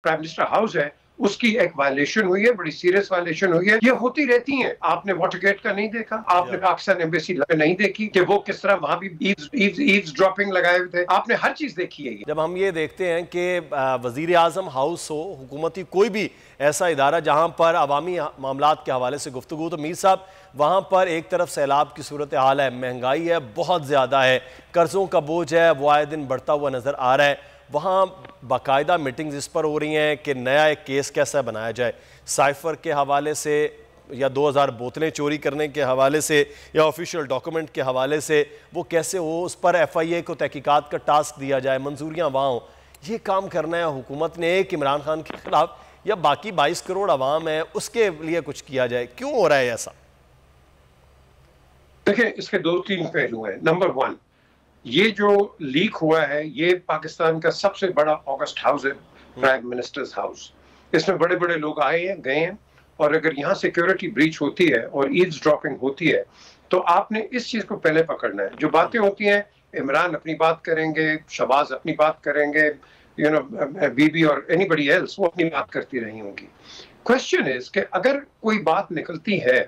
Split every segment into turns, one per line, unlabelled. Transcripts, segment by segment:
Prime minister house है उसकी एक वायलेशन हुई है, बड़ी सीरियस वायलेशन हुई है। ये होती रहती हैं। आपने वाटरगेट का नहीं देखा, आपने पाकिस्तान एम्बेसी नहीं देखी कि वो किस तरह वहां भी ईव्स ड्रॉपिंग लगाए हुए थे। आपने हर चीज देखी है।
जब हम ये देखते हैं कि वजीर आजम हाउस हो, हुकूमती कोई भी ऐसा इदारा जहां पर अवामी मामलात के हवाले से गुफ्तगू, तो मीर साहब वहाँ पर एक तरफ सैलाब की सूरत हाल है, महंगाई है बहुत ज़्यादा है, कर्ज़ों का बोझ है वो आए दिन बढ़ता हुआ नज़र आ रहा है। वहाँ बाकायदा मीटिंग्स इस पर हो रही हैं कि नया एक केस कैसा बनाया जाए, साइफर के हवाले से या 2000 बोतलें चोरी करने के हवाले से या ऑफिशियल डॉक्यूमेंट के हवाले से वो कैसे हो, उस पर FIA को तहकीकात का टास्क दिया जाए, मंजूरियाँ वहाँ हों। ये काम करना है हुकूमत ने कि इमरान खान के खिलाफ, या बाकी 22 करोड़ अवाम है उसके लिए कुछ किया जाए? क्यों हो रहा है ऐसा?
देखिए, इसके 2-3 पहलू हैं। नंबर 1, ये जो लीक हुआ है ये पाकिस्तान का सबसे बड़ा ऑगस्ट हाउस है, प्राइम मिनिस्टर्स हाउस। इसमें बड़े बड़े लोग आए हैं, गए हैं, और अगर यहाँ सिक्योरिटी ब्रीच होती है और ईव्स ड्रॉपिंग होती है तो आपने इस चीज को पहले पकड़ना है। जो बातें होती हैं, इमरान अपनी बात करेंगे, शहबाज अपनी बात करेंगे, बीबी और एनीबडी एल्स वो अपनी बात करती रही होंगी। क्वेश्चन इज कि अगर कोई बात निकलती है,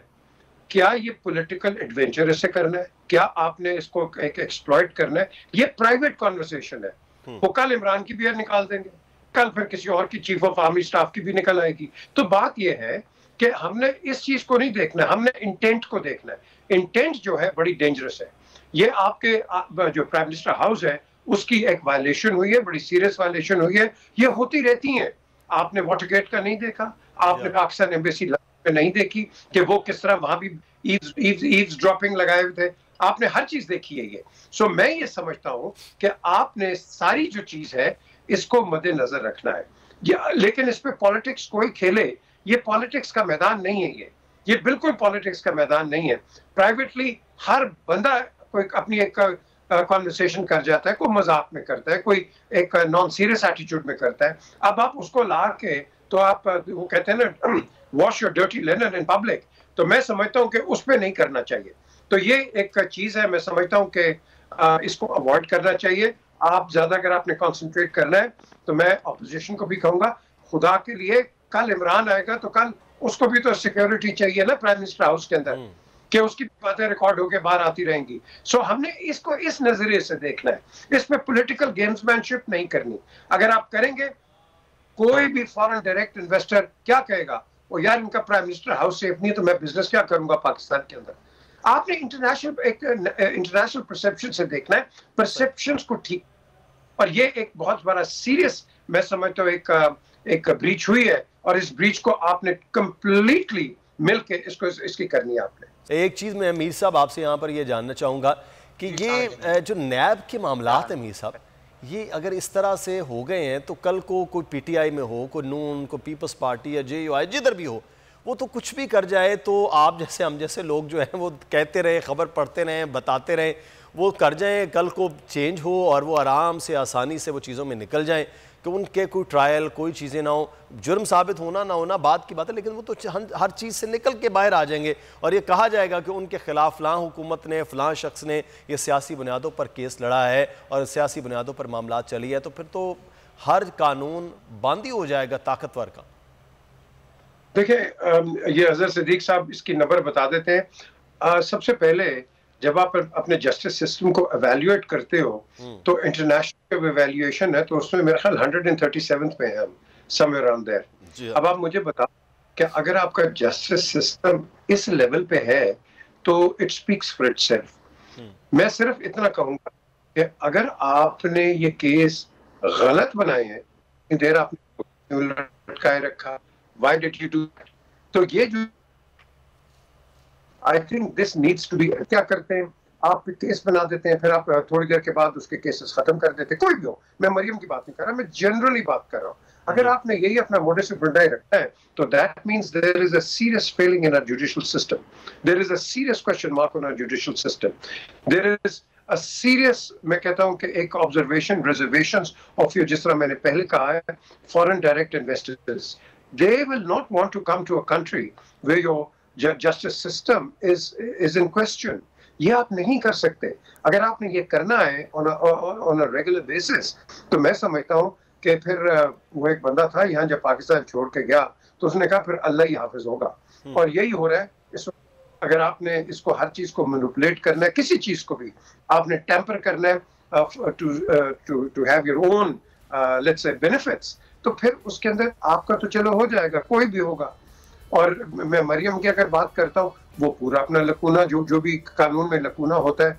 क्या ये पॉलिटिकल एडवेंचर से करना है, क्या आपने इसको एक एक्सप्लॉइट करना है? ये प्राइवेट कॉन्वर्सेशन है। वो कल इमरान की भी निकाल देंगे, कल फिर किसी और की चीफ ऑफ आर्मी स्टाफ की भी निकल आएगी। तो बात ये है कि हमने इस चीज को नहीं देखना, हमने इंटेंट को देखना है। इंटेंट जो है बड़ी डेंजरस है। ये आपके जो प्राइम मिनिस्टर हाउस है उसकी एक वायलेशन हुई है, बड़ी सीरियस वायलेशन हुई है। ये होती रहती हैं। आपने वाटरगेट का नहीं देखा, आपने पाकिस्तान एम्बेसी नहीं देखी कि वो किस तरह वहां भी ईव्स ड्रॉपिंग लगाए हुए थे। आपने हर चीज देखी है ये। सो मैं ये समझता हूं कि आपने सारी जो चीज है इसको मद्देनजर रखना है। लेकिन इस पे पॉलिटिक्स कोई खेले, ये पॉलिटिक्स का मैदान नहीं है। ये बिल्कुल पॉलिटिक्स का मैदान नहीं है। प्राइवेटली हर बंदा कोई अपनी एक कॉन्वर्सेशन कर जाता है, कोई मजाक में करता है, कोई एक नॉन सीरियस एटीट्यूड में करता है। अब आप उसको ला के तो आप वो कहते हैं ना, wash your dirty linen in public. तो मैं समझता हूं कि उस पर नहीं करना चाहिए। तो ये एक चीज है, मैं समझता हूं कि इसको अवॉइड करना चाहिए। आप ज्यादा अगर आपने कंसंट्रेट करना है तो मैं अपोजिशन को भी कहूंगा, खुदा के लिए कल इमरान आएगा तो कल उसको भी तो सिक्योरिटी चाहिए ना प्राइम मिनिस्टर हाउस के अंदर, कि उसकी बातें रिकॉर्ड होकर बाहर आती रहेंगी। सो हमने इसको इस नजरिए से देखना है, इसमें पॉलिटिकल गेम्समैनशिप नहीं करनी। अगर आप करेंगे, कोई भी फॉरेन डायरेक्ट इन्वेस्टर क्या कहेगा, वो यार इनका प्राइम मिनिस्टर हाउस सेफ नहीं तो मैं बिजनेस क्या करूंगा पाकिस्तान के अंदर। आपने इंटरनेशनल परसेप्शन से देखना है, परसेप्शंस को ठीक। और ये एक बहुत बड़ा सीरियस, मैं समझता हूँ एक ब्रीच हुई है, और इस ब्रीच को आपने कंप्लीटली मिलके इसकी करनी है आपने।
एक चीज मैं मीर साहब आपसे यहाँ पर ये जानना चाहूंगा कि ये जो नैब के मामलात है मीर साहब, ये अगर इस तरह से हो गए हैं तो कल को कोई PTI में हो, कोई नून, कोई पीपल्स पार्टी या JUI जिधर भी हो, वो तो कुछ भी कर जाए तो आप जैसे हम जैसे लोग जो हैं वो कहते रहे, खबर पढ़ते रहें, बताते रहें, वो कर जाएं, कल को चेंज हो और वो आराम से आसानी से वो चीज़ों में निकल जाएं कि उनके कोई ट्रायल, कोई चीज़ें ना हो। जुर्म साबित होना ना होना बात की बात है, लेकिन वो तो हर चीज़ से निकल के बाहर आ जाएंगे और ये कहा जाएगा कि उनके खिलाफ फ़लाँ हुकूमत ने, फ़लाँ शख्स ने ये सियासी बुनियादों पर केस लड़ा है और सियासी बुनियादों पर मामला चली है, तो फिर तो हर कानून बंद ही हो जाएगा ताकतवर का।
देखिए, ये अजहर सिद्दीक साहब इसकी नंबर बता देते हैं। सबसे पहले जब आप अपने जस्टिस सिस्टम को एवेल्युएट करते हो तो इंटरनेशनल एवेल्युएशन है, तो उसमें मेरा ख्याल 137 पे है हम, समवेयर अराउंड देयर। अब आप मुझे बताओ कि अगर आपका जस्टिस सिस्टम इस लेवल पे है तो इट स्पीक्स फॉर इटसेल्फ। मैं सिर्फ इतना कहूंगा कि अगर आपने ये केस गलत बनाए हैं, देर आपने लटकाए रखा, व्हाई डिड यू डू, तो ये जो I think this needs to be, क्या करते हैं आप केस बना देते हैं, फिर आप थोड़ी देर के बाद उसके केसेस खत्म कर देते हैं, कोई भी हो। मैं मरियम की बात नहीं कर रहा, मैं जनरली बात कर रहा हूँ। अगर आपने यही अपना मोडस ऑपरेंडी रखना है तो that means there is a serious failing in our judicial system, there is a serious question mark on our judicial system, there is a serious, मैं कहता हूँ कि एक ऑब्जर्वेशन, रिजर्वेशंस ऑफ योर, जिस तरह मैंने पहले कहा है, foreign direct investors, they will not want to come to a country where your justice system is in question. ये आप नहीं कर सकते। अगर आपने ये करना है on a regular basis, तो मैं समझता हूँ کہ پھر وہ ایک بندہ تھا یہاں جب پاکستان چھوڑ کے گیا تو اس نے کہا پھر اللہ ہی حافظ ہوگا. اور یہی ہو رہا ہے اس وقت. اگر آپ نے اس کو ہر چیز کو مینوپولیٹ کرنا ہے, کسی چیز کو بھی آپ نے ٹیمپر کرنا ہے to have your own let's say benefits, تو پھر اس کے اندر آپ کا تو چلو ہو جائے گا, کوئی بھی ہوگا. اور میں مریم کی اگر بات کرتا ہوں, وہ پورا اپنا لکونہ جو بھی قانون میں لکونہ ہوتا ہے,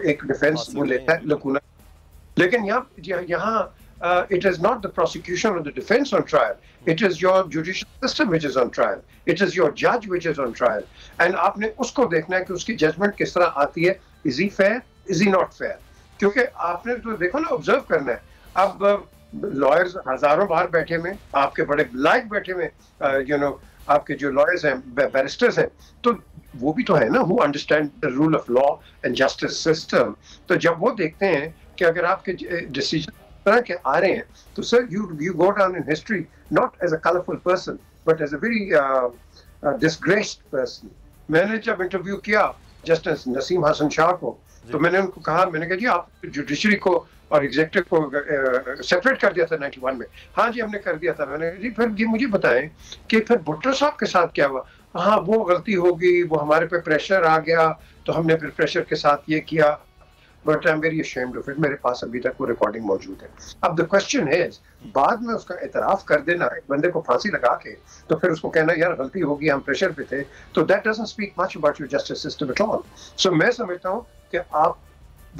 ایک ڈیفینس وہ لیتا ہے لکونہ. لیکن یہاں it is not the prosecution or the defense on trial. It is your judicial system which is on trial. It is your judge which is on trial. And آپ نے اس کو دیکھنا ہے کہ اس کی ججمنٹ کس طرح آتی ہے. Is he fair? Is he not fair? کیونکہ آپ نے تو دیکھو نا, آبزرو کرنا ہے. اب لائرز ہزاروں باہر بیٹھے ہوئے, آپ کے بڑے لائق بیٹھے ہوئے, آپ کے جو لائرز ہیں, بیرسٹرز ہیں, تو وہ بھی تو ہے نا, who understand the rule of law and justice system. تو جب وہ دیکھتے ہیں کہ اگر آپ کے ڈیسیجن طرح کے آ رہے ہیں, تو سر you go down in history not as a colorful person but as a very disgraced person. میں نے جب انٹرویو کیا جسٹس نسیم حسن شاہ کو, تو میں نے ان کو کہا, میں نے کہا جی آپ جوڈیشری کو اور ایگزیکٹو کو سیپریٹ کر دیا تھا 91 میں. ہاں جی ہم نے کر دیا تھا. میں نے کہا جی پھر یہ مجھے بتائیں کہ پھر بھٹو صاحب کے ساتھ کیا ہوا. ہاں وہ غلطی ہوگی, وہ ہمارے پہ پریشر آ گیا تو ہم نے پھر پریشر کے ساتھ یہ کیا. But I'm very ashamed of it. میرے پاس ابھی تک وہ ریکارڈنگ موجود ہے. اب the question is, بعد میں اس کا اعتراف کر دینا, ایک بندے کو پھانسی لگا کے, تو پھر اس کو کہنا یار غلطی ہوگی, ہم پریشر پہ تھے, تو that doesn't speak much about your justice system at all. So میں سمجھتا ہوں کہ آپ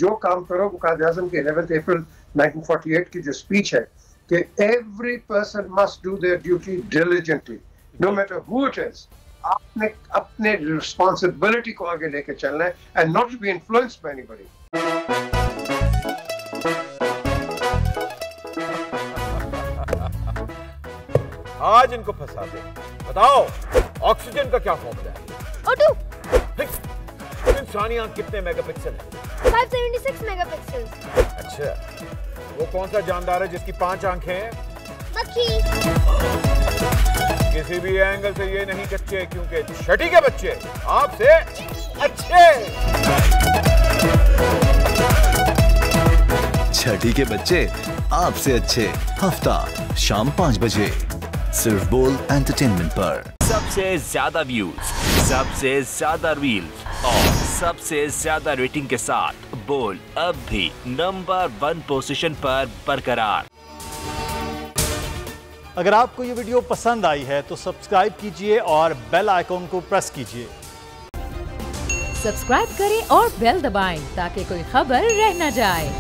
جو کام کرو, وہ قائد اعظم کے 11 اپریل 1948 کی جو اسپیچ ہے کہ every person must do their duty diligently, no matter who it is. آپ نے اپنے responsibility کو آگے لے کے چلنا ہے and not to be influenced by anybody.
آج ان کو پھنسا دے. بتاؤ آکسیجن کا کیا فارمولا ہے؟ O2. انسانی آنکھ کتنے میگا پکسل ہے؟
576 میگا پکسل.
اچھا, وہ کون سا جاندار ہے جس کی 5 آنکھیں ہیں؟
مکھی.
کسی بھی اینگل سے یہ نہیں کچے, کیونکہ چھٹی کے بچے آپ سے اچھے.
چھٹی کے بچے آپ سے اچھے, ہفتہ شام 5 بجے صرف بول انٹرٹینمنٹ پر.
سب سے زیادہ ویوز, سب سے زیادہ ریلز اور سب سے زیادہ ریٹنگ کے ساتھ بول اب بھی نمبر 1 پوزیشن پر برقرار.
اگر آپ کو یہ ویڈیو پسند آئی ہے تو سبسکرائب کیجئے اور بیل آئیکن کو پریس کیجئے.
سبسکرائب کریں اور بیل دبائیں تاکہ کوئی خبر رہ نہ جائے.